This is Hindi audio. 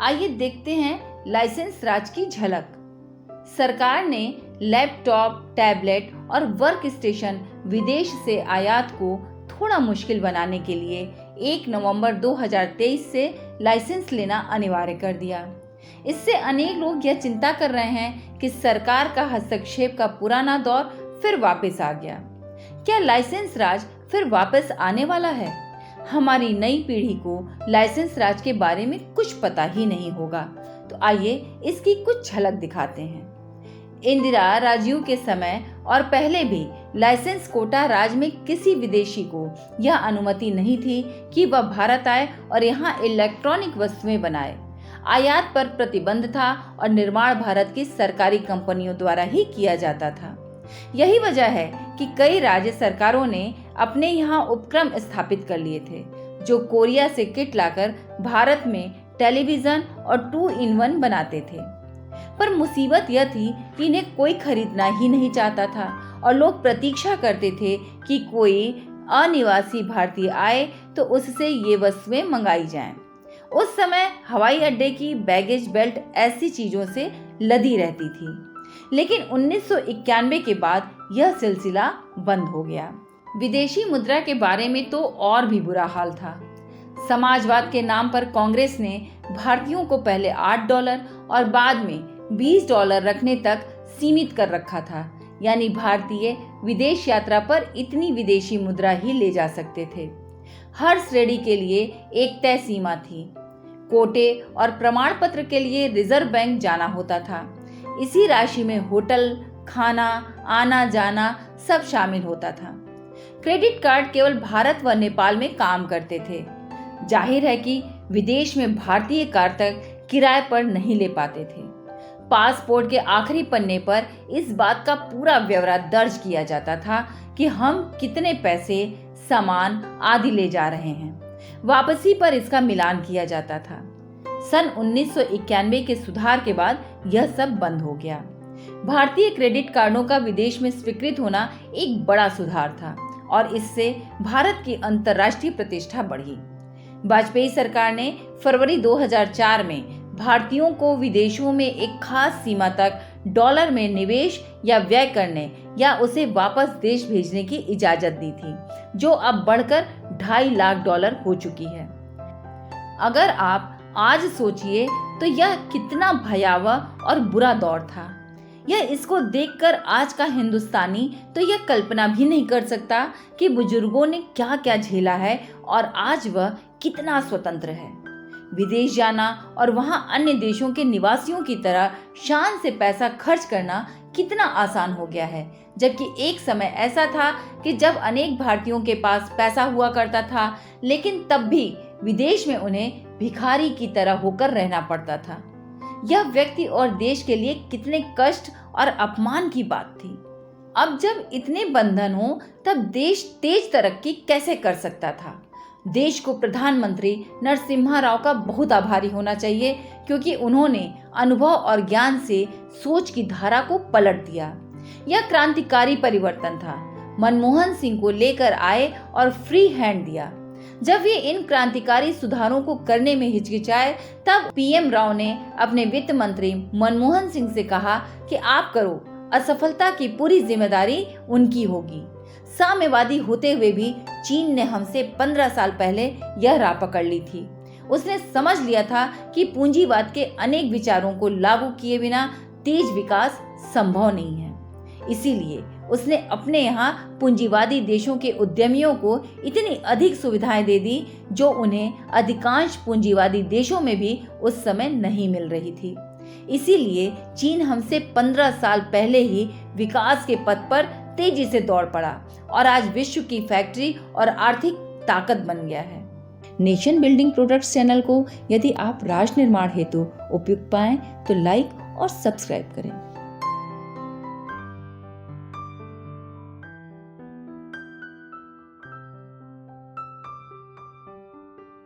आइए देखते हैं लाइसेंस राज की झलक। सरकार ने लैपटॉप, टैबलेट और वर्क स्टेशन विदेश से आयात को थोड़ा मुश्किल बनाने के लिए 1 नवंबर 2023 से लाइसेंस लेना अनिवार्य कर दिया। इससे अनेक लोग यह चिंता कर रहे हैं कि सरकार का हस्तक्षेप का पुराना दौर फिर वापस आ गया। क्या लाइसेंस राज फिर वापस आने वाला है? हमारी नई पीढ़ी को लाइसेंस राज के बारे में कुछ पता ही नहीं होगा, तो आइए इसकी कुछ झलक दिखाते हैं। इंदिरा, राजीव के समय और पहले भी लाइसेंस कोटा राज में किसी विदेशी को यह अनुमति नहीं थी कि वह भारत आए और यहाँ इलेक्ट्रॉनिक वस्तुएं बनाए। आयात पर प्रतिबंध था और निर्माण भारत की सरकारी कंपनियों द्वारा ही किया जाता था। यही वजह है कि कई राज्य सरकारों ने अपने यहाँ उपक्रम स्थापित कर लिए थे, जो कोरिया से किट लाकर भारत में टेलीविजन और 2-in-1 बनाते थे। पर मुसीबत यह थी कि इन्हें कोई खरीदना ही नहीं चाहता था और लोग प्रतीक्षा करते थे कि कोई अनिवासी भारतीय आए तो उससे ये वस्तुएं मंगाई जाएं। उस समय हवाई अड्डे की बैगेज बेल्ट ऐसी चीजों से लदी रहती थी, लेकिन 1991 के बाद यह सिलसिला बंद हो गया। विदेशी मुद्रा के बारे में तो और भी बुरा हाल था। समाजवाद के नाम पर कांग्रेस ने भारतीयों को पहले $8 और बाद में $20 रखने तक सीमित कर रखा था, यानी भारतीय विदेश यात्रा पर इतनी विदेशी मुद्रा ही ले जा सकते थे। हर श्रेणी के लिए एक तय सीमा थी। कोटे और प्रमाण पत्र के लिए रिजर्व बैंक जाना होता था। इसी राशि में होटल, खाना, आना जाना सब शामिल होता था। क्रेडिट कार्ड केवल भारत व नेपाल में काम करते थे। जाहिर है कि विदेश में भारतीय कार तक किराए पर नहीं ले पाते थे। पासपोर्ट के आखिरी पन्ने पर इस बात का पूरा ब्यौरा दर्ज किया जाता था कि हम कितने पैसे, सामान आदि ले जा रहे हैं। वापसी पर इसका मिलान किया जाता था। सन 1991 के सुधार के बाद यह सब बंद हो गया। भारतीय क्रेडिट कार्डों का विदेश में स्वीकृत होना एक बड़ा सुधार था और इससे भारत की अंतर्राष्ट्रीय प्रतिष्ठा बढ़ी। वाजपेयी सरकार ने फरवरी 2004 में भारतीयों को विदेशों में एक खास सीमा तक डॉलर में निवेश या व्यय करने या उसे वापस देश भेजने की इजाजत दी थी, जो अब बढ़कर $2.5 लाख हो चुकी है। अगर आप आज सोचिए तो यह कितना भयावह और बुरा दौर था। यह इसको देखकर आज का हिंदुस्तानी तो यह कल्पना भी नहीं कर सकता कि बुजुर्गों ने क्या क्या झेला है और आज वह कितना स्वतंत्र है। विदेश जाना और वहां अन्य देशों के निवासियों की तरह शान से पैसा खर्च करना कितना आसान हो गया है, जबकि एक समय ऐसा था कि जब अनेक भारतीयों के पास पैसा हुआ करता था, लेकिन तब भी विदेश में उन्हें भिखारी की तरह होकर रहना पड़ता था। यह व्यक्ति और देश के लिए कितने कष्ट और अपमान की बात थी। अब जब इतने बंधन हो, तब देश तेज तरक्की कैसे कर सकता था? देश को प्रधानमंत्री नरसिम्हा राव का बहुत आभारी होना चाहिए, क्योंकि उन्होंने अनुभव और ज्ञान से सोच की धारा को पलट दिया। यह क्रांतिकारी परिवर्तन था। मनमोहन सिंह को लेकर आए और फ्री हैंड दिया। जब वे इन क्रांतिकारी सुधारों को करने में हिचकिचाए, तब पीएम राव ने अपने वित्त मंत्री मनमोहन सिंह से कहा कि आप करो, असफलता की पूरी जिम्मेदारी उनकी होगी। साम्यवादी होते हुए भी चीन ने हमसे 15 साल पहले यह राह पकड़ ली थी। उसने समझ लिया था कि पूंजीवाद के अनेक विचारों को लागू किए बिना तेज विकास संभव नहीं है। इसीलिए उसने अपने यहाँ पूंजीवादी देशों के उद्यमियों को इतनी अधिक सुविधाएं दे दी, जो उन्हें अधिकांश पूंजीवादी देशों में भी उस समय नहीं मिल रही थी। इसीलिए चीन हमसे 15 साल पहले ही विकास के पथ पर तेजी से दौड़ पड़ा और आज विश्व की फैक्ट्री और आर्थिक ताकत बन गया है। नेशन बिल्डिंग प्रोडक्ट्स चैनल को यदि आप राष्ट्र निर्माण हेतु उपयुक्त पाएं तो लाइक और सब्सक्राइब करें।